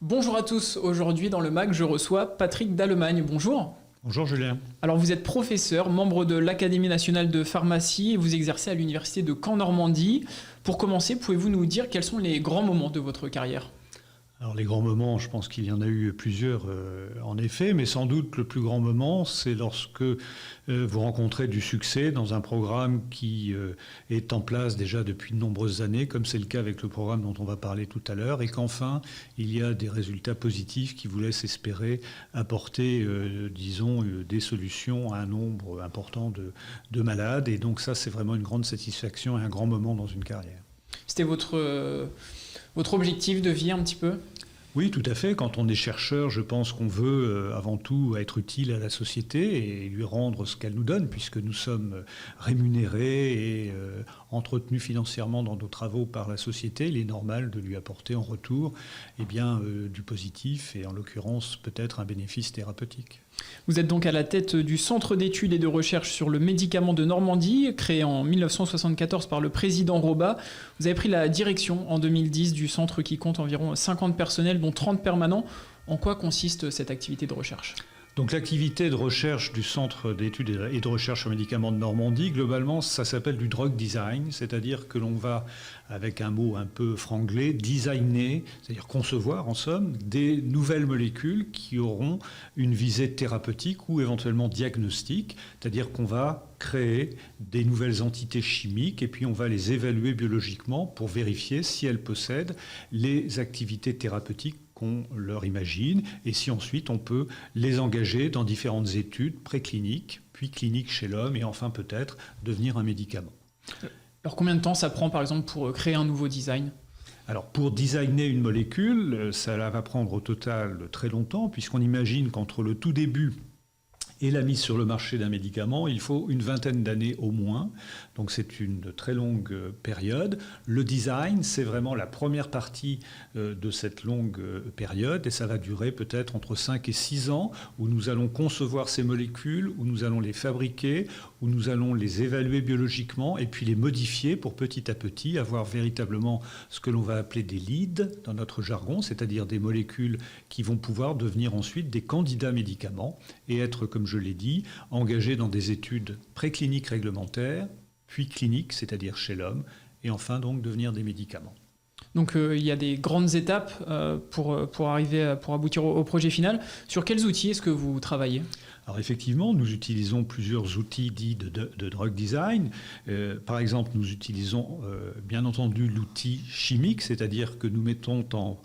Bonjour à tous, aujourd'hui dans le MAG, je reçois Patrick Dallemagne. Bonjour. Bonjour Julien. Alors vous êtes professeur, membre de l'Académie nationale de pharmacie et vous exercez à l'université de Caen-Normandie. Pour commencer, pouvez-vous nous dire quels sont les grands moments de votre carrière ? Alors les grands moments, je pense qu'il y en a eu plusieurs en effet, mais sans doute le plus grand moment, c'est lorsque vous rencontrez du succès dans un programme qui est en place déjà depuis de nombreuses années, comme c'est le cas avec le programme dont on va parler tout à l'heure, et qu'enfin il y a des résultats positifs qui vous laissent espérer apporter, disons, des solutions à un nombre important de malades. Et donc ça, c'est vraiment une grande satisfaction et un grand moment dans une carrière. C'était votre objectif de vie un petit peu ? Oui, tout à fait. Quand on est chercheur, je pense qu'on veut avant tout être utile à la société et lui rendre ce qu'elle nous donne, puisque nous sommes rémunérés et entretenus financièrement dans nos travaux par la société. Il est normal de lui apporter en retour du positif et en l'occurrence peut-être un bénéfice thérapeutique. Vous êtes donc à la tête du Centre d'études et de recherche sur le médicament de Normandie, créé en 1974 par le président Robat. Vous avez pris la direction en 2010 du centre qui compte environ 50 personnels, dont 30 permanents. En quoi consiste cette activité de recherche ? Donc l'activité de recherche du Centre d'études et de recherche sur médicaments de Normandie, globalement, ça s'appelle du drug design, c'est-à-dire que l'on va, avec un mot un peu franglais, designer, c'est-à-dire concevoir en somme, des nouvelles molécules qui auront une visée thérapeutique ou éventuellement diagnostique, c'est-à-dire qu'on va créer des nouvelles entités chimiques et puis on va les évaluer biologiquement pour vérifier si elles possèdent les activités thérapeutiques qu'on leur imagine, et si ensuite on peut les engager dans différentes études précliniques, puis cliniques chez l'homme, et enfin peut-être devenir un médicament. Alors combien de temps ça prend par exemple pour créer un nouveau design ? Alors pour designer une molécule, ça va prendre au total très longtemps, puisqu'on imagine qu'entre le tout début et la mise sur le marché d'un médicament, il faut une vingtaine d'années au moins. Donc c'est une très longue période. Le design, c'est vraiment la première partie de cette longue période et ça va durer peut-être entre 5 et 6 ans où nous allons concevoir ces molécules, où nous allons les fabriquer, où nous allons les évaluer biologiquement et puis les modifier pour petit à petit avoir véritablement ce que l'on va appeler des leads dans notre jargon, c'est-à-dire des molécules qui vont pouvoir devenir ensuite des candidats médicaments et être, comme je l'ai dit, engagés dans des études précliniques réglementaires, puis cliniques, c'est-à-dire chez l'homme, et enfin donc devenir des médicaments. Donc il y a des grandes étapes pour aboutir au projet final. Sur quels outils est-ce que vous travaillez ? Alors effectivement, nous utilisons plusieurs outils dits de drug design. Par exemple, nous utilisons bien entendu l'outil chimique, c'est-à-dire que nous mettons en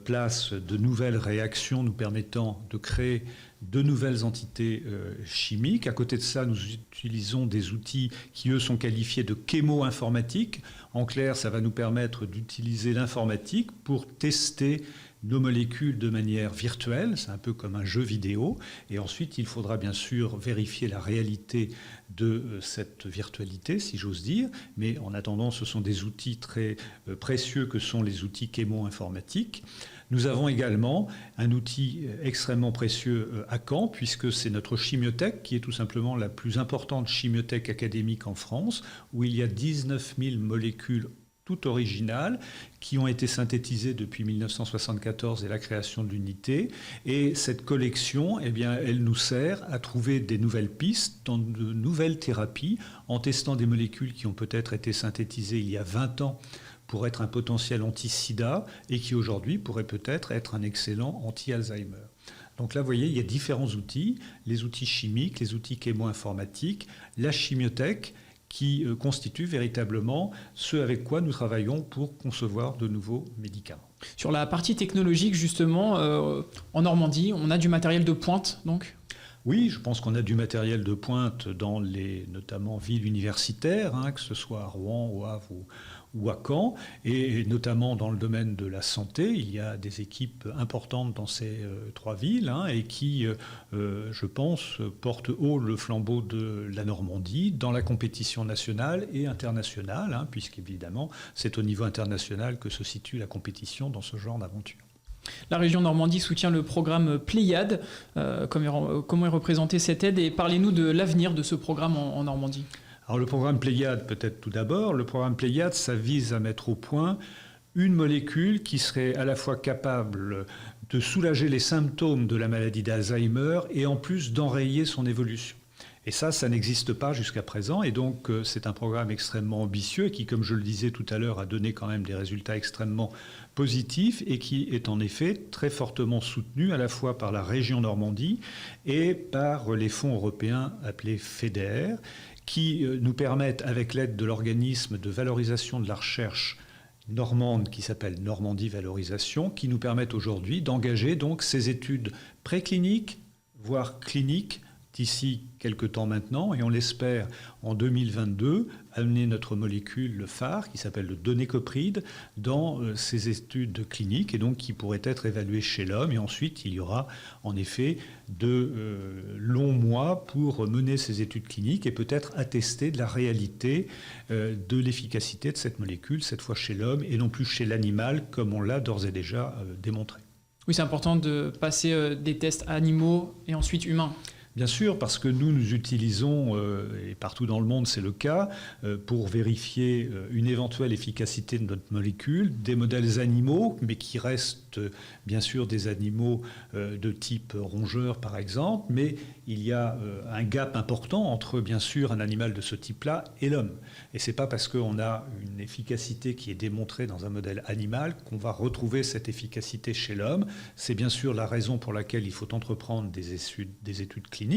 place de nouvelles réactions nous permettant de créer de nouvelles entités chimiques. À côté de ça, nous utilisons des outils qui, eux, sont qualifiés de chémo-informatiques. En clair, ça va nous permettre d'utiliser l'informatique pour tester nos molécules de manière virtuelle, c'est un peu comme un jeu vidéo, et ensuite il faudra bien sûr vérifier la réalité de cette virtualité, si j'ose dire, mais en attendant ce sont des outils très précieux que sont les outils chémo-informatiques. Nous avons également un outil extrêmement précieux à Caen, puisque c'est notre chimiothèque, qui est tout simplement la plus importante chimiothèque académique en France, où il y a 19 000 molécules toutes originales, qui ont été synthétisées depuis 1974 et la création de l'unité. Et cette collection, elle nous sert à trouver des nouvelles pistes dans de nouvelles thérapies, en testant des molécules qui ont peut-être été synthétisées il y a 20 ans pour être un potentiel anti-sida et qui aujourd'hui pourraient peut-être être un excellent anti-Alzheimer. Donc là, vous voyez, il y a différents outils, les outils chimiques, les outils chémo-informatiques, la chimiothèque, qui constituent véritablement ce avec quoi nous travaillons pour concevoir de nouveaux médicaments. Sur la partie technologique, justement, en Normandie, on a du matériel de pointe, donc ? Oui, je pense qu'on a du matériel de pointe dans les, notamment, villes universitaires, que ce soit à Rouen, au Havre ou à Caen, et notamment dans le domaine de la santé. Il y a des équipes importantes dans ces trois villes et qui, je pense, portent haut le flambeau de la Normandie dans la compétition nationale et internationale, puisqu'évidemment, c'est au niveau international que se situe la compétition dans ce genre d'aventure. La région Normandie soutient le programme Pléiade. Comment est représentée cette aide et parlez-nous de l'avenir de ce programme en Normandie. Alors le programme Pléiade, peut-être tout d'abord, le programme Pléiade, ça vise à mettre au point une molécule qui serait à la fois capable de soulager les symptômes de la maladie d'Alzheimer et en plus d'enrayer son évolution. Et ça n'existe pas jusqu'à présent. Et donc, c'est un programme extrêmement ambitieux qui, comme je le disais tout à l'heure, a donné quand même des résultats extrêmement positifs et qui est en effet très fortement soutenu à la fois par la région Normandie et par les fonds européens appelés FEDER, qui nous permettent, avec l'aide de l'organisme de valorisation de la recherche normande qui s'appelle Normandie Valorisation, qui nous permettent aujourd'hui d'engager donc ces études précliniques, voire cliniques, d'ici quelques temps maintenant, et on l'espère en 2022, amener notre molécule phare, qui s'appelle le donécopride, dans ces études cliniques, et donc qui pourrait être évaluée chez l'homme. Et ensuite, il y aura en effet de longs mois pour mener ces études cliniques et peut-être attester de la réalité de l'efficacité de cette molécule, cette fois chez l'homme, et non plus chez l'animal, comme on l'a d'ores et déjà démontré. Oui, c'est important de passer des tests animaux et ensuite humains. Bien sûr, parce que nous utilisons, et partout dans le monde c'est le cas, pour vérifier une éventuelle efficacité de notre molécule, des modèles animaux, mais qui restent bien sûr des animaux de type rongeur par exemple, mais il y a un gap important entre bien sûr un animal de ce type-là et l'homme. Et ce n'est pas parce qu'on a une efficacité qui est démontrée dans un modèle animal qu'on va retrouver cette efficacité chez l'homme. C'est bien sûr la raison pour laquelle il faut entreprendre des études cliniques,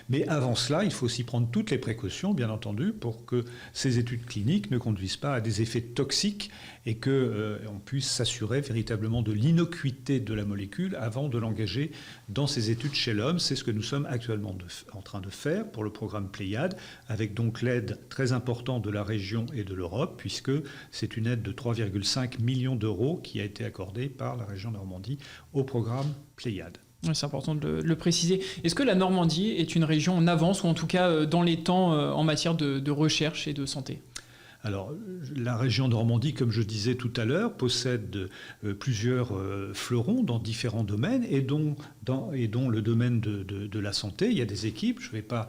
mais avant cela, il faut aussi prendre toutes les précautions, bien entendu, pour que ces études cliniques ne conduisent pas à des effets toxiques et qu'on puisse s'assurer véritablement de l'innocuité de la molécule avant de l'engager dans ces études chez l'homme. C'est ce que nous sommes actuellement en train de faire pour le programme Pléiade, avec donc l'aide très importante de la région et de l'Europe, puisque c'est une aide de 3,5 millions d'euros qui a été accordée par la région Normandie au programme Pléiade. C'est important de le préciser. Est-ce que la Normandie est une région en avance, ou en tout cas dans les temps en matière de recherche et de santé ? Alors, la région Normandie, comme je disais tout à l'heure, possède plusieurs fleurons dans différents domaines et dont le domaine de la santé. Il y a des équipes, je ne vais pas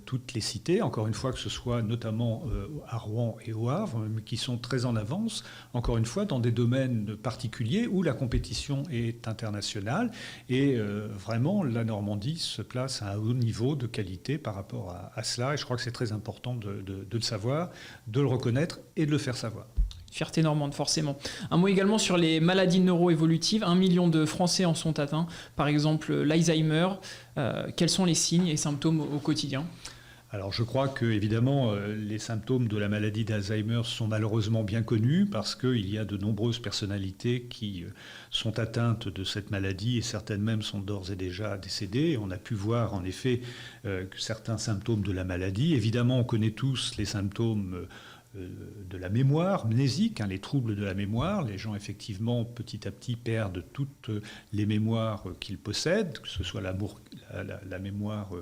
toutes les citer, encore une fois que ce soit notamment à Rouen et au Havre, mais qui sont très en avance, encore une fois, dans des domaines particuliers où la compétition est internationale. Et vraiment, la Normandie se place à un haut niveau de qualité par rapport à cela. Et je crois que c'est très important de le savoir, de le reconnaître et de le faire savoir. Fierté normande, forcément. Un mot également sur les maladies neuroévolutives. 1 million de Français en sont atteints. Par exemple, l'Alzheimer. Quels sont les signes et symptômes au quotidien ? Alors je crois que évidemment les symptômes de la maladie d'Alzheimer sont malheureusement bien connus parce qu'il y a de nombreuses personnalités qui sont atteintes de cette maladie et certaines même sont d'ores et déjà décédées. On a pu voir en effet certains symptômes de la maladie. Évidemment, on connaît tous les symptômes de la mémoire mnésique, les troubles de la mémoire. Les gens, effectivement, petit à petit, perdent toutes les mémoires qu'ils possèdent, que ce soit la mémoire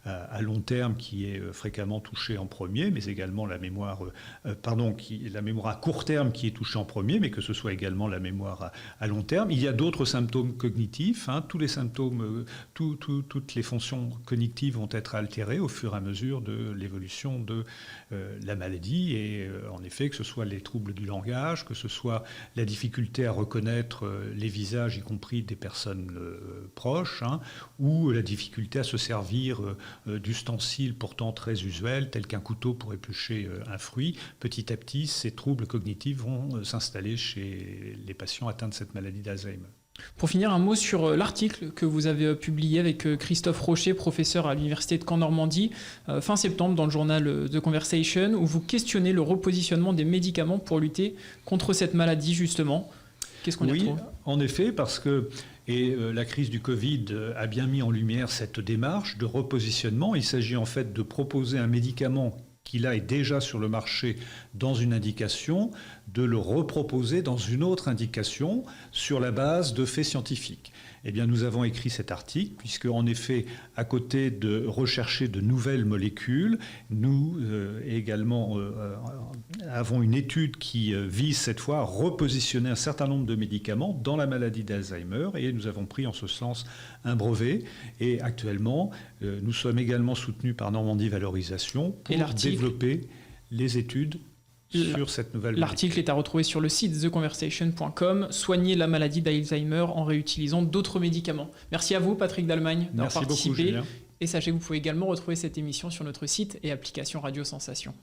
à long terme qui est fréquemment touchée en premier, mais également la mémoire à court terme qui est touchée en premier, mais que ce soit également la mémoire à long terme. Il y a d'autres symptômes cognitifs. Tous les symptômes, toutes les fonctions cognitives vont être altérées au fur et à mesure de l'évolution de la maladie. Et en effet, que ce soit les troubles du langage, que ce soit la difficulté à reconnaître les visages, y compris des personnes proches, ou la difficulté à se servir d'ustensiles pourtant très usuels, tels qu'un couteau pour éplucher un fruit. Petit à petit, ces troubles cognitifs vont s'installer chez les patients atteints de cette maladie d'Alzheimer. Pour finir, un mot sur l'article que vous avez publié avec Christophe Rocher, professeur à l'Université de Caen-Normandie, fin septembre dans le journal The Conversation, où vous questionnez le repositionnement des médicaments pour lutter contre cette maladie, justement. Qu'est-ce qu'on y retrouve ? En effet, parce que la crise du Covid a bien mis en lumière cette démarche de repositionnement. Il s'agit en fait de proposer un médicament qui là est déjà sur le marché dans une indication, de le reproposer dans une autre indication sur la base de faits scientifiques. Eh bien, nous avons écrit cet article, puisque, en effet, à côté de rechercher de nouvelles molécules, nous également avons une étude qui vise cette fois à repositionner un certain nombre de médicaments dans la maladie d'Alzheimer, et nous avons pris en ce sens un brevet. Et actuellement, nous sommes également soutenus par Normandie Valorisation pour développer les études sur cette nouvelle L'article est à retrouver sur le site theconversation.com. Soigner la maladie d'Alzheimer en réutilisant d'autres médicaments. Merci à vous, Patrick Dallemagne, d'avoir participé. Merci beaucoup, Julien. Et sachez que vous pouvez également retrouver cette émission sur notre site et application Radio Sensation.